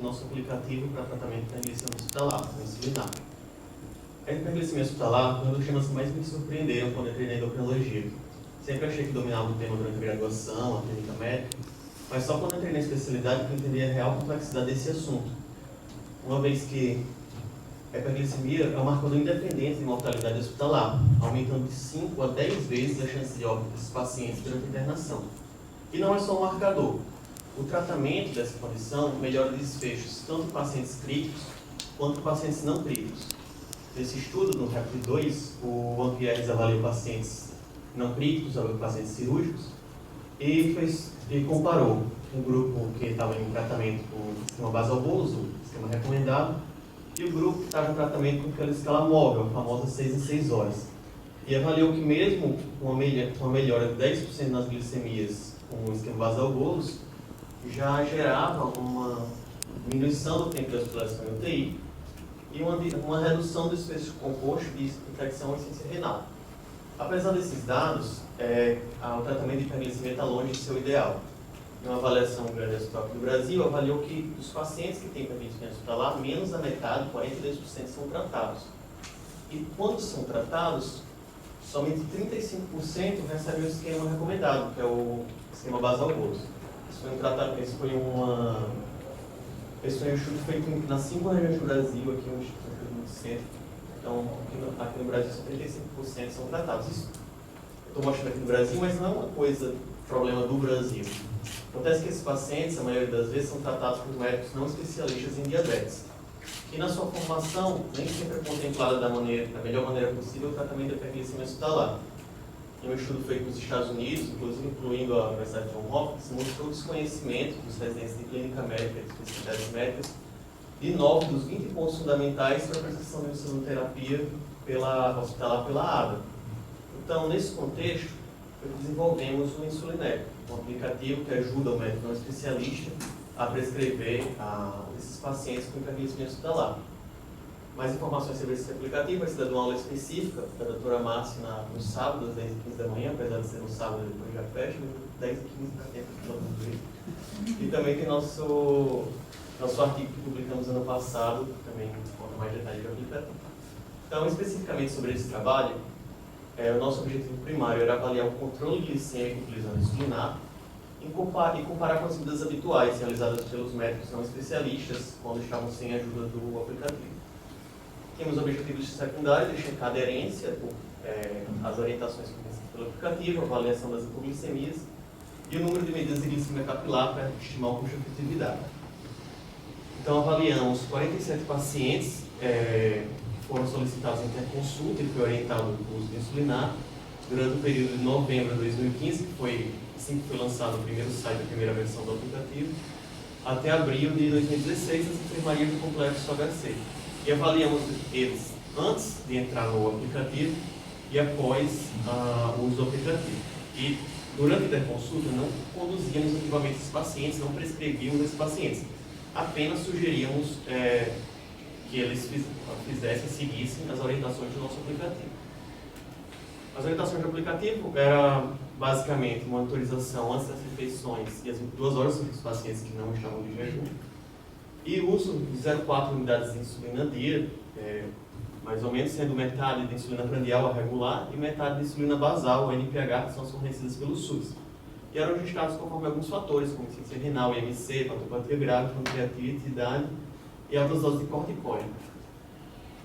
nosso aplicativo para tratamento de hiperglicemia hospitalar, a insulina. A hiperglicemia hospitalar foi um dos temas que mais me surpreenderam quando entrei na endocrinologia. Sempre achei que dominava o tema durante a graduação, a clínica médica, mas só quando entrei na especialidade que eu entendi a real complexidade desse assunto. Uma vez que a hiperglicemia é um marcador independente de mortalidade hospitalar, aumentando de 5 a 10 vezes a chance de óbito desses pacientes durante a internação. E não é só um marcador. O tratamento dessa condição melhora desfechos tanto em pacientes críticos quanto em pacientes não críticos. Nesse estudo, no RAPID-2, o Ampieres avaliou pacientes não críticos, avaliou pacientes cirúrgicos, e comparou um grupo que estava em tratamento com esquema basal-bolus, o esquema recomendado, e o grupo que estava em tratamento com aquela escala móvel, a famosa 6 em 6 horas. E avaliou que mesmo com uma melhora de 10% nas glicemias com o esquema basal-bolus, já gerava uma diminuição do tempo de hospitalização em UTI e uma redução do desfecho composto de infecção e insuficiência renal. Apesar desses dados, o tratamento de hiperglicemia está longe de ser o ideal. Em uma avaliação grande hospital do Brasil, avaliou que os pacientes que têm hiperglicemia hospitalar, menos da metade, 42%, são tratados. E quando são tratados, somente 35% recebem o esquema recomendado, que é o esquema basal-bolus. Esse foi um estudo feito nas 5 regiões do Brasil, aqui no centro. Então, aqui no Brasil, só 35% são tratados. Isso eu estou mostrando aqui no Brasil, mas não é uma coisa, problema do Brasil. Acontece que esses pacientes, a maioria das vezes, são tratados por médicos não especialistas em diabetes. E na sua formação, nem sempre é contemplada da melhor maneira possível o tratamento da hiperglicemia hospitalar. Em um estudo feito nos Estados Unidos, inclusive incluindo a Universidade de Johns Hopkins, mostrou o desconhecimento dos residentes de clínica médica e de especialidades médicas de 9 dos 20 pontos fundamentais para a prestação de insulinoterapia hospitalar pela ADA. Então, nesse contexto, desenvolvemos o Insulinep, um aplicativo que ajuda o médico não especialista a prescrever esses pacientes com hiperglicemia hospitalar. Mais informações sobre esse aplicativo vai ser dada uma aula específica da doutora Márcia no sábado, às 10h15 da manhã, apesar de ser no sábado depois já fecha, 10h15 para tempo de todo mundo. E também tem nosso artigo que publicamos ano passado, que também conta mais detalhes do aplicativo. Então, especificamente sobre esse trabalho, o nosso objetivo primário era avaliar o controle glicêmico utilizando insulinato e comparar com as medidas habituais realizadas pelos médicos não especialistas quando estavam sem a ajuda do aplicativo. Temos objetivos secundários de checar a aderência, as orientações fornecidas pelo aplicativo, a avaliação das hipoglicemias e o número de medidas de glicemia capilar para estimar o custo de efetividade. Então, avaliamos 47 pacientes que foram solicitados em interconsulta e foi orientado o uso de insulinato durante o período de novembro de 2015, que foi assim que foi lançado o primeiro site, a primeira versão do aplicativo, até abril de 2016, nas enfermarias do Complexo HC. E avaliamos eles antes de entrar no aplicativo e após o uso do aplicativo. E durante a interconsulta não conduzíamos ativamente esses pacientes, não prescrevíamos esses pacientes. Apenas sugeríamos que eles seguissem as orientações do nosso aplicativo. As orientações do aplicativo eram basicamente monitorização antes das refeições e as 22 horas sobre os pacientes que não estavam de jejum. E uso de 0,4 unidades de insulina dia, mais ou menos, sendo metade de insulina prandial, a regular, e metade de insulina basal, a NPH, que são as fornecidas pelo SUS. E eram ajustados conforme alguns fatores, como insuficiência renal, IMC, patopatia grave, pancreatite, idade e altas doses de corticoide.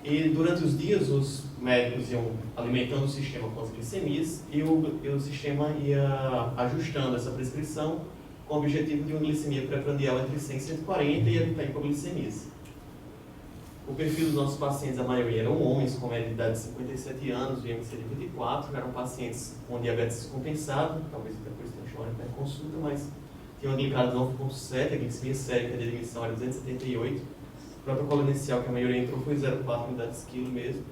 E durante os dias, os médicos iam alimentando o sistema com as glicemias e o sistema ia ajustando essa prescrição com o objetivo de uma glicemia pré-prandial entre 100 e 140 e evitar hipoglicemias. O perfil dos nossos pacientes, a maioria eram homens com média de idade de 57 anos, o IMC de 24, eram pacientes com diabetes descompensado, talvez depois tenham chamado de consulta, mas tinham uma glicada de 9,7, a glicemia sérica de admissão era 278, o protocolo inicial que a maioria entrou foi 0,4 unidades quilo mesmo.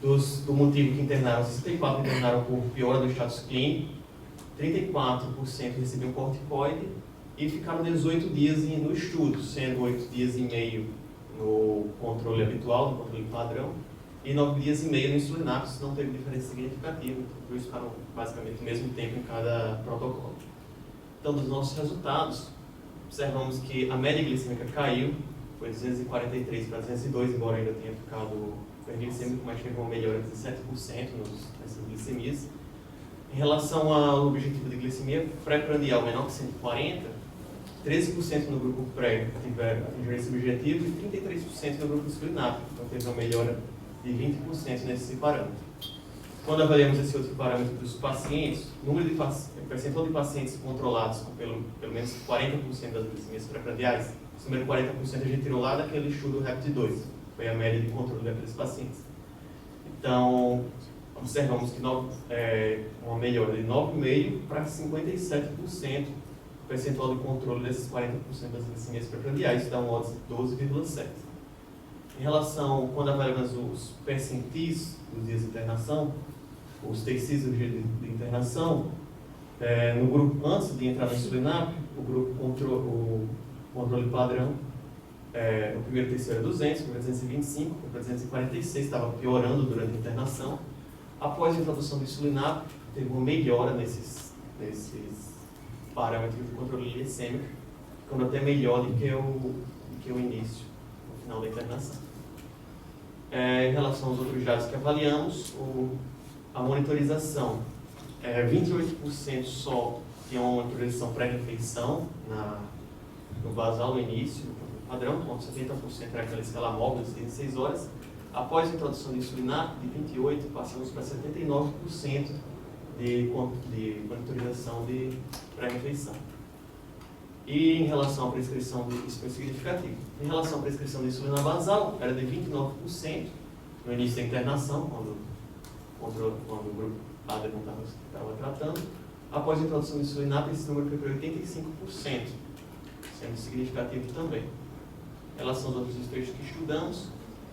Do motivo que internaram, 64 internaram por piora do status clínico, 34% recebiam corticoide e ficaram 18 dias no estudo, sendo 8 dias e meio no controle habitual, no controle padrão, e 9 dias e meio no insulinato, isso não teve diferença significativa, então eles ficaram basicamente o mesmo tempo em cada protocolo. Então, dos nossos resultados, observamos que a média glicêmica caiu, foi 243 para 202, embora ainda tenha ficado hiperglicêmico, mas teve uma melhora de 17% nessas glicemias. Em relação ao objetivo de glicemia pré-prandial menor que 140, 13% no grupo pré atingiram esse objetivo e 33% no grupo insulinário. Então teve uma melhora de 20% nesse parâmetro. Quando avaliamos esse outro parâmetro dos pacientes, o percentual de pacientes controlados com pelo menos 40% das glicemias pré-prandiais, esse número 40% a gente tirou lá daquele estudo RAPID-2, foi a média de controle daqueles pacientes. Então, observamos que uma melhora de 9,5% para 57% o percentual de controle desses 40% das glicemias pré-prandiais, dá um odds de 12,7%. Em relação, quando avaliamos os percentis dos dias de internação, os TCs do dia de internação, no grupo, antes de entrar no insulinário, o controle padrão, o primeiro TC era 200, foi para 225, foi para 246, estava piorando durante a internação. Após a introdução do insulinário, teve uma melhora nesses parâmetros de controle glicêmico, ficando até melhor do que o início, no final da internação. Em relação aos outros dados que avaliamos, a monitorização, 28% só tinha uma monitorização pré-refeição no basal, no início, no padrão, enquanto 70% era aquela escala móvel de 6 horas. Após a introdução de insulinário, de 28%, passamos para 79% de monitorização de pré-refeição. E em relação à prescrição, isso foi significativo. Em relação à prescrição de insulina basal, era de 29% no início da internação, quando o grupo padrão estava tratando. Após a introdução de insulina, esse número foi para 85%, sendo significativo também. Em relação aos outros desfechos que estudamos,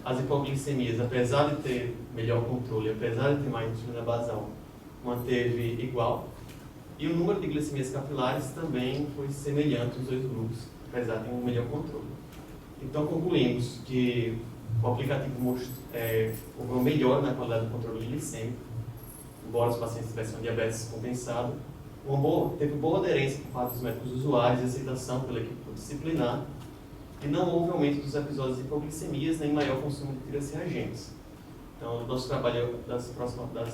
as hipoglicemias, apesar de ter melhor controle, apesar de ter mais insulina basal, manteve igual. E o número de glicemias capilares também foi semelhante nos dois grupos, apesar de ter um melhor controle. Então, concluímos que o aplicativo houve uma melhora na qualidade do controle glicêmico, embora os pacientes tivessem uma diabetes compensada. Teve boa aderência por parte dos médicos usuários e aceitação pela equipe disciplinar, e não houve aumento dos episódios de hipoglicemias nem maior consumo de tirocinagentes. Então, o nosso trabalho das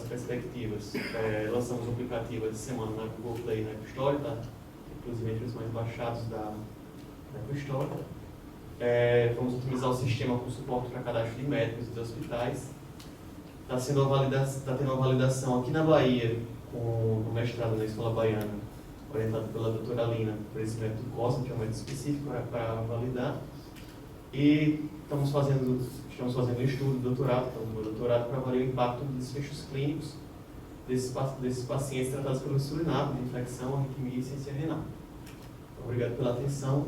perspectivas, lançamos um aplicativo essa semana na Google Play e na Apple Store, tá? Inclusive entre os mais baixados da Apple Store. Vamos otimizar o sistema com suporte para cadastro de médicos e de hospitais. Está tendo uma validação aqui na Bahia, com o mestrado na Escola Baiana, orientado pela doutora Alina, por esse método COSMO, que é um método específico para validar. E estamos fazendo um estudo de doutorado, então, meu doutorado, para avaliar o impacto dos desfechos clínicos desses pacientes tratados pelo insulinário, de infecção, arritmia e insuficiência renal. Então, obrigado pela atenção.